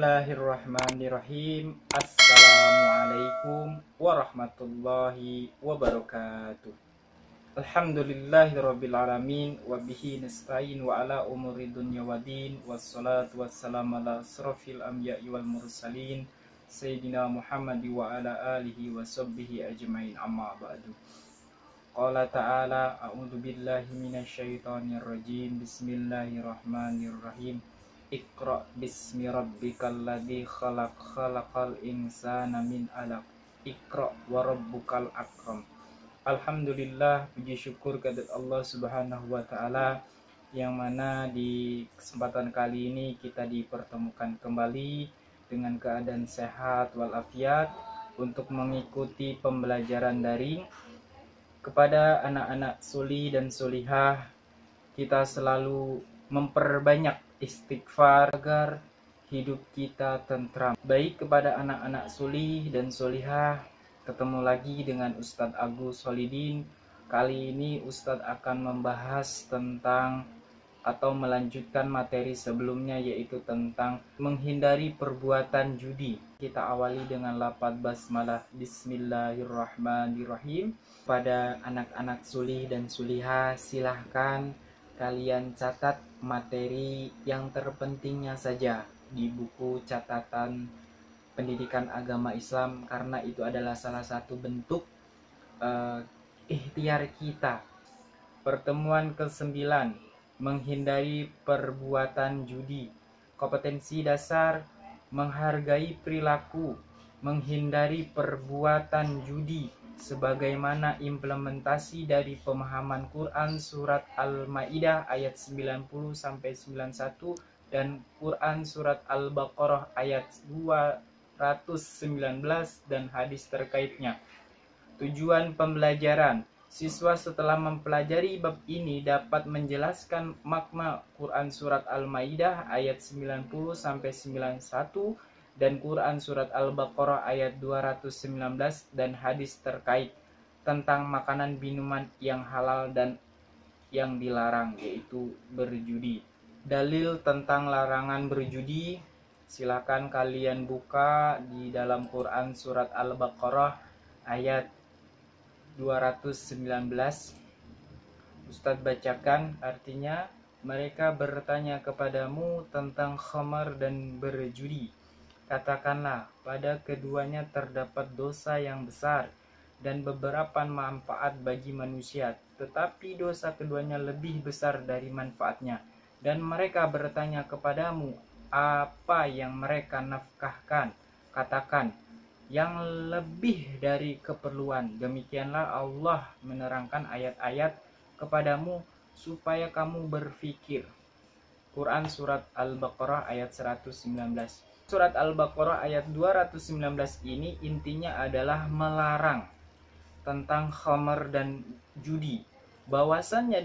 Bismillahirrahmanirrahim. Assalamualaikum warahmatullahi wabarakatuh. Alhamdulillahirabbil alamin wa bihi nasta'in wa ala umuri dunya waddin wassalatu wassalamu ala asrofil anbiya'i wal mursalin sayyidina Muhammad wa ala alihi wa sahbihi ajmain, amma ba'du. Qala ta'ala a'udzu billahi minasyaitonir rajim. Bismillahirrahmanirrahim. Iqra bismi rabbikal ladzi khalaq, khalaqal insana min 'alaq. Iqra wa rabbukal akram. Alhamdulillah, puji syukur kehadirat Allah Subhanahu wa taala, yang mana di kesempatan kali ini kita dipertemukan kembali dengan keadaan sehat walafiat untuk mengikuti pembelajaran daring. Kepada anak-anak suli dan solihah, kita selalu memperbanyak istighfar agar hidup kita tentram. Baik, kepada anak-anak suli dan solihah, ketemu lagi dengan Ustadz Agus Holidin. Kali ini Ustadz akan membahas tentang atau melanjutkan materi sebelumnya, yaitu tentang menghindari perbuatan judi. Kita awali dengan lafaz basmalah. Bismillahirrahmanirrahim. Pada anak-anak suli dan sulihah, silahkan kalian catat materi yang terpentingnya saja di buku catatan pendidikan agama Islam, karena itu adalah salah satu bentuk ikhtiar kita. Pertemuan ke-9, menghindari perbuatan judi. Kompetensi dasar, menghargai perilaku, menghindari perbuatan judi sebagaimana implementasi dari pemahaman Quran surat Al-Maidah ayat 90-91 dan Quran surat Al-Baqarah ayat 219 dan hadis terkaitnya. Tujuan pembelajaran: siswa setelah mempelajari bab ini dapat menjelaskan makna Quran surat Al-Maidah ayat 90-91 dan Quran surat Al-Baqarah ayat 219 dan hadis terkait tentang makanan minuman yang halal dan yang dilarang, yaitu berjudi. Dalil tentang larangan berjudi silakan kalian buka di dalam Quran surat Al-Baqarah ayat 219. Ustadz bacakan artinya. Mereka bertanya kepadamu tentang khamar dan berjudi. Katakanlah, pada keduanya terdapat dosa yang besar dan beberapa manfaat bagi manusia, tetapi dosa keduanya lebih besar dari manfaatnya. Dan mereka bertanya kepadamu, apa yang mereka nafkahkan? Katakan, yang lebih dari keperluan. Demikianlah Allah menerangkan ayat-ayat kepadamu supaya kamu berfikir. Quran surat Al-Baqarah ayat 119. Surat Al-Baqarah ayat 219 ini intinya adalah melarang tentang khamar dan judi. Bahwasannya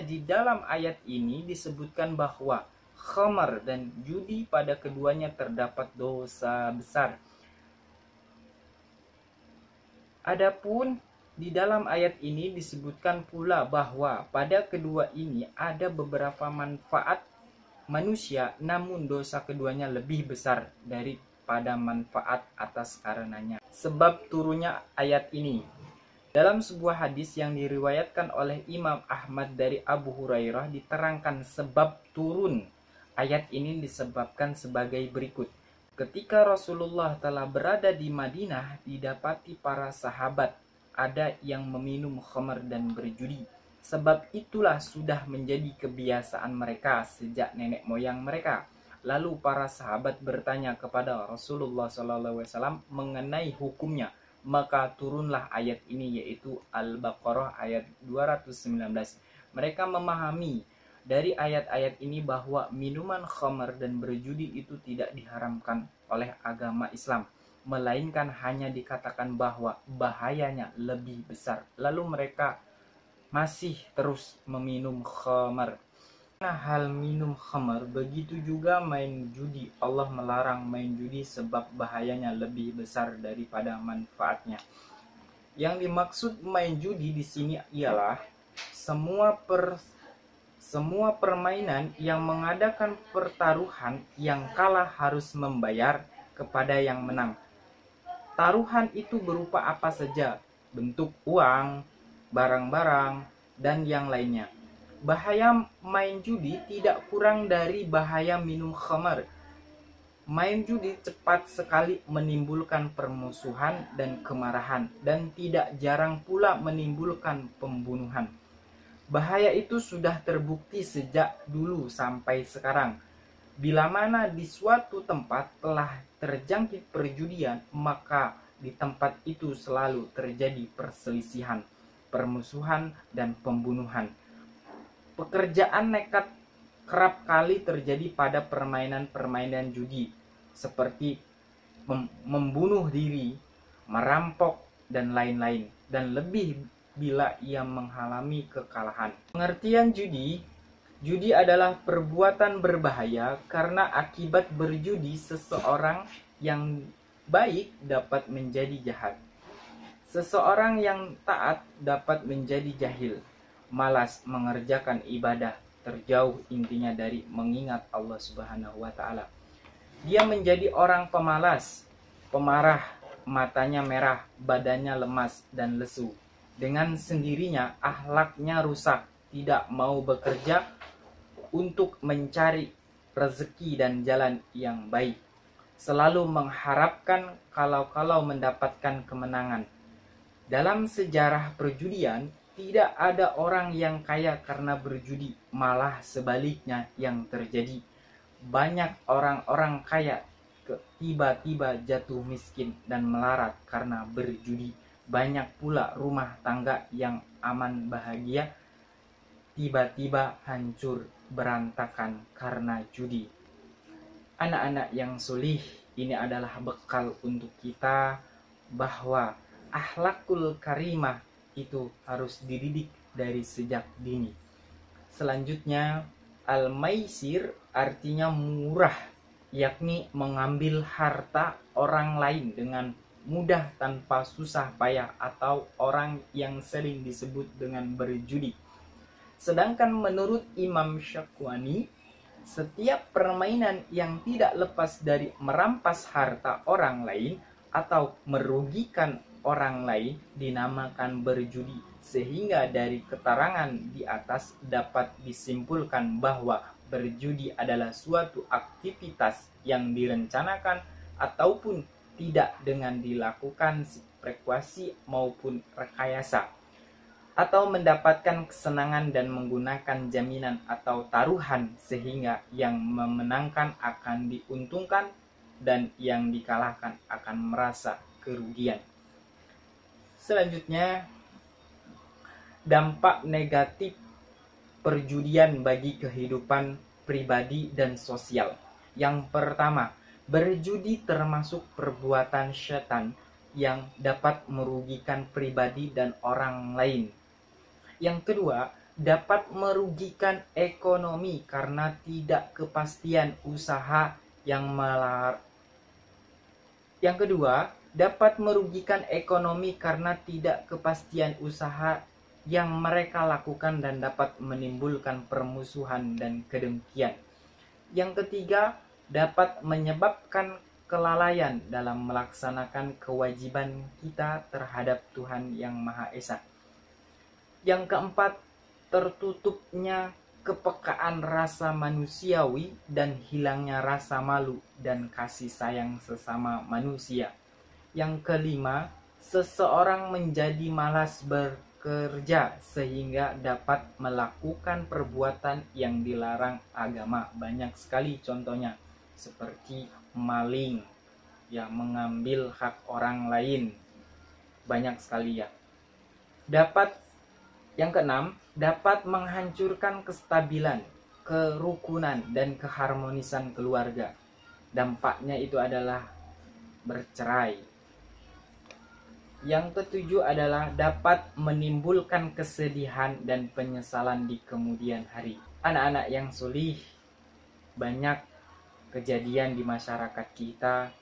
di dalam ayat ini disebutkan bahwa khamar dan judi pada keduanya terdapat dosa besar. Adapun di dalam ayat ini disebutkan pula bahwa pada kedua ini ada beberapa manfaat manusia, namun dosa keduanya lebih besar daripada manfaat atas karenanya. Sebab turunnya ayat ini. Dalam sebuah hadis yang diriwayatkan oleh Imam Ahmad dari Abu Hurairah diterangkan sebab turun ayat ini disebabkan sebagai berikut. Ketika Rasulullah telah berada di Madinah, didapati para sahabat ada yang meminum khamar dan berjudi. Sebab itulah sudah menjadi kebiasaan mereka sejak nenek moyang mereka. Lalu para sahabat bertanya kepada Rasulullah SAW mengenai hukumnya. Maka turunlah ayat ini, yaitu Al-Baqarah ayat 219. Mereka memahami dari ayat-ayat ini bahwa minuman khamar dan berjudi itu tidak diharamkan oleh agama Islam, melainkan hanya dikatakan bahwa bahayanya lebih besar. Lalu mereka masih terus meminum khamar. Nah, hal minum khamar, begitu juga main judi. Allah melarang main judi sebab bahayanya lebih besar daripada manfaatnya. Yang dimaksud main judi di sini ialah semua semua permainan yang mengadakan pertaruhan, yang kalah harus membayar kepada yang menang. Taruhan itu berupa apa saja, bentuk uang, barang-barang, dan yang lainnya. Bahaya main judi tidak kurang dari bahaya minum khamar. Main judi cepat sekali menimbulkan permusuhan dan kemarahan, dan tidak jarang pula menimbulkan pembunuhan. Bahaya itu sudah terbukti sejak dulu sampai sekarang. Bila mana di suatu tempat telah terjangkit perjudian, maka di tempat itu selalu terjadi perselisihan, permusuhan, dan pembunuhan. Pekerjaan nekat kerap kali terjadi pada permainan-permainan judi, seperti membunuh diri, merampok, dan lain-lain, dan lebih bila ia mengalami kekalahan. Pengertian judi: judi adalah perbuatan berbahaya karena akibat berjudi seseorang yang baik dapat menjadi jahat. Seseorang yang taat dapat menjadi jahil, malas mengerjakan ibadah, terjauh intinya dari mengingat Allah Subhanahu wa taala. Dia menjadi orang pemalas, pemarah, matanya merah, badannya lemas dan lesu. Dengan sendirinya akhlaknya rusak, tidak mau bekerja untuk mencari rezeki dan jalan yang baik. Selalu mengharapkan kalau mendapatkan kemenangan. Dalam sejarah perjudian, tidak ada orang yang kaya karena berjudi, malah sebaliknya yang terjadi. Banyak orang-orang kaya tiba-tiba jatuh miskin dan melarat karena berjudi. Banyak pula rumah tangga yang aman bahagia tiba-tiba hancur berantakan karena judi. Anak-anak yang solih, ini adalah bekal untuk kita bahwa akhlakul karimah itu harus dididik dari sejak dini. Selanjutnya, al-maisir artinya murah, yakni mengambil harta orang lain dengan mudah tanpa susah payah, atau orang yang sering disebut dengan berjudi. Sedangkan menurut Imam Syafi'i, setiap permainan yang tidak lepas dari merampas harta orang lain atau merugikan orang lain dinamakan berjudi, sehingga dari keterangan di atas dapat disimpulkan bahwa berjudi adalah suatu aktivitas yang direncanakan ataupun tidak dengan dilakukan spekulasi maupun rekayasa, atau mendapatkan kesenangan dan menggunakan jaminan atau taruhan sehingga yang memenangkan akan diuntungkan dan yang dikalahkan akan merasa kerugian. Selanjutnya, dampak negatif perjudian bagi kehidupan pribadi dan sosial. Yang pertama, berjudi termasuk perbuatan setan yang dapat merugikan pribadi dan orang lain. Yang kedua, dapat merugikan ekonomi karena tidak kepastian usaha yang Yang kedua, dapat merugikan ekonomi karena tidak kepastian usaha yang mereka lakukan dan dapat menimbulkan permusuhan dan kedengkian. Yang ketiga, dapat menyebabkan kelalaian dalam melaksanakan kewajiban kita terhadap Tuhan Yang Maha Esa. Yang keempat, tertutupnya kepekaan rasa manusiawi dan hilangnya rasa malu dan kasih sayang sesama manusia. Yang kelima, seseorang menjadi malas bekerja sehingga dapat melakukan perbuatan yang dilarang agama. Banyak sekali contohnya, seperti maling, ya, mengambil hak orang lain. Banyak sekali ya. Yang keenam, dapat menghancurkan kestabilan, kerukunan, dan keharmonisan keluarga. Dampaknya itu adalah bercerai. Yang ketujuh adalah dapat menimbulkan kesedihan dan penyesalan di kemudian hari. Anak-anak yang solih, banyak kejadian di masyarakat kita,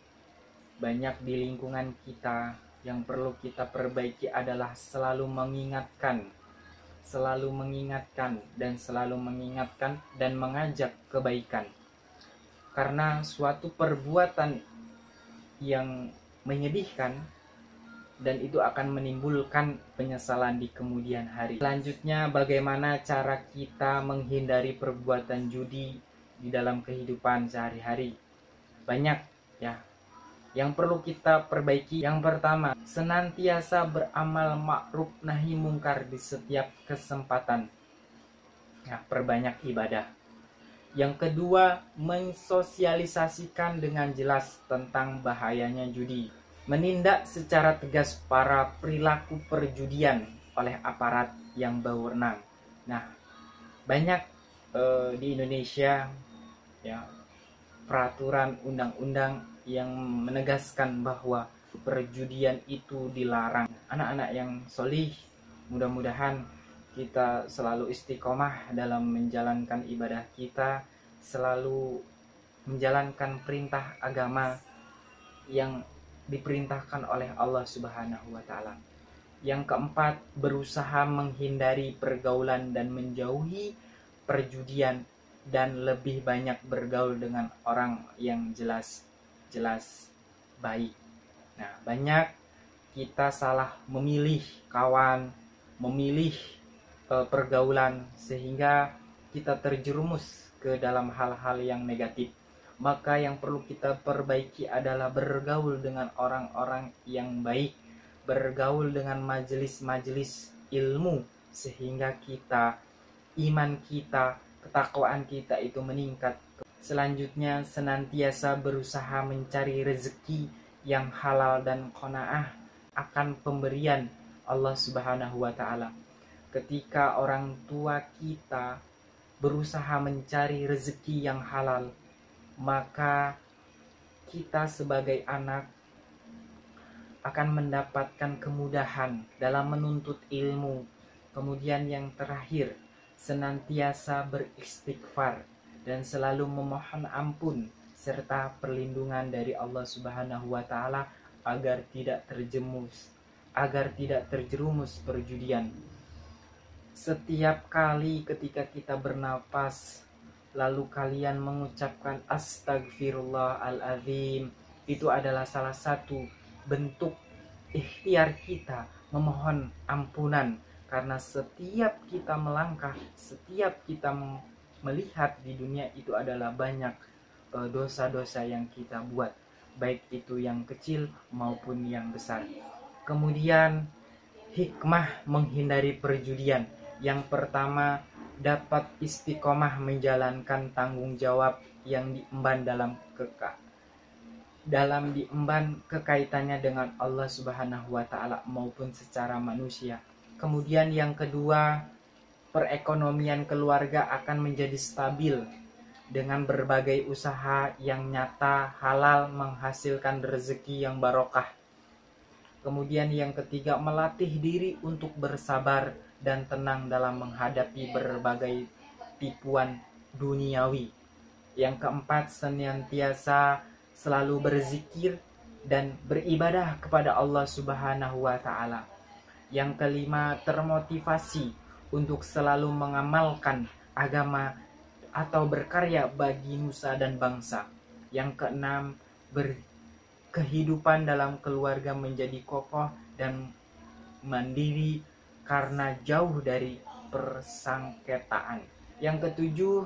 banyak di lingkungan kita. Yang perlu kita perbaiki adalah selalu mengingatkan selalu mengingatkan dan mengajak kebaikan. Karena suatu perbuatan yang menyedihkan dan itu akan menimbulkan penyesalan di kemudian hari. Selanjutnya, bagaimana cara kita menghindari perbuatan judi di dalam kehidupan sehari-hari? Banyak ya yang perlu kita perbaiki. Yang pertama, senantiasa beramal ma'ruf nahi mungkar di setiap kesempatan. Nah, perbanyak ibadah. Yang kedua, mensosialisasikan dengan jelas tentang bahayanya judi. Menindak secara tegas para perilaku perjudian oleh aparat yang berwenang. Nah, banyak di Indonesia ya peraturan undang-undang yang menegaskan bahwa perjudian itu dilarang. Anak-anak yang solih, mudah-mudahan kita selalu istiqomah dalam menjalankan ibadah kita, selalu menjalankan perintah agama yang diperintahkan oleh Allah Subhanahu wa Ta'ala. Yang keempat, berusaha menghindari pergaulan dan menjauhi perjudian dan lebih banyak bergaul dengan orang yang jelas baik. Nah, banyak kita salah memilih kawan, memilih pergaulan sehingga kita terjerumus ke dalam hal-hal yang negatif. Maka yang perlu kita perbaiki adalah bergaul dengan orang-orang yang baik, bergaul dengan majelis-majelis ilmu sehingga iman kita, ketakwaan kita itu meningkat. Selanjutnya, senantiasa berusaha mencari rezeki yang halal dan qanaah akan pemberian Allah Subhanahu wa Ta'ala. Ketika orang tua kita berusaha mencari rezeki yang halal, maka kita sebagai anak akan mendapatkan kemudahan dalam menuntut ilmu. Kemudian yang terakhir, senantiasa beristighfar dan selalu memohon ampun serta perlindungan dari Allah Subhanahu wa Ta'ala agar tidak terjerumus perjudian. Setiap kali ketika kita bernapas, lalu kalian mengucapkan astagfirullahaladzim, itu adalah salah satu bentuk ikhtiar kita memohon ampunan. Karena setiap kita melangkah, setiap kita melihat di dunia itu adalah banyak dosa-dosa yang kita buat, baik itu yang kecil maupun yang besar. Kemudian hikmah menghindari perjudian. Yang pertama, dapat istiqomah menjalankan tanggung jawab yang diemban kekaitannya dengan Allah Subhanahu wa Ta'ala maupun secara manusia. Kemudian yang kedua, perekonomian keluarga akan menjadi stabil dengan berbagai usaha yang nyata, halal, menghasilkan rezeki yang barokah. Kemudian yang ketiga, melatih diri untuk bersabar dan tenang dalam menghadapi berbagai tipuan duniawi. Yang keempat, senantiasa selalu berzikir dan beribadah kepada Allah Subhanahu wa Ta'ala. Yang kelima, termotivasi untuk selalu mengamalkan agama atau berkarya bagi nusa dan bangsa. Yang keenam, kehidupan dalam keluarga menjadi kokoh dan mandiri karena jauh dari persangketaan. Yang ketujuh,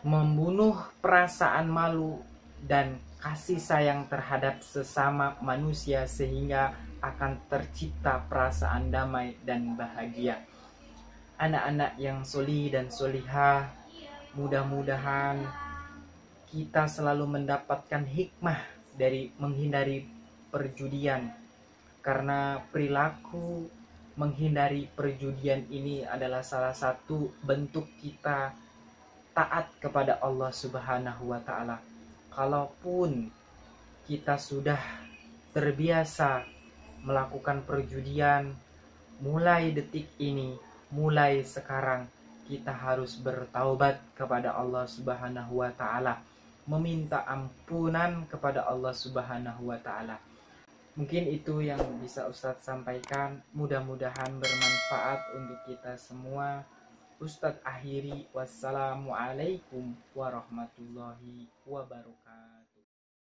membunuh perasaan malu dan kasih sayang terhadap sesama manusia sehingga akan tercipta perasaan damai dan bahagia. Anak-anak yang solih dan solihah, mudah-mudahan kita selalu mendapatkan hikmah dari menghindari perjudian, karena perilaku menghindari perjudian ini adalah salah satu bentuk kita taat kepada Allah Subhanahu wa Ta'ala. Kalaupun kita sudah terbiasa melakukan perjudian, mulai detik ini, mulai sekarang kita harus bertaubat kepada Allah Subhanahu wa Ta'ala, meminta ampunan kepada Allah Subhanahu wa Ta'ala. Mungkin itu yang bisa Ustadz sampaikan. Mudah-mudahan bermanfaat untuk kita semua. Ustadz akhiri, wassalamualaikum warahmatullahi wabarakatuh.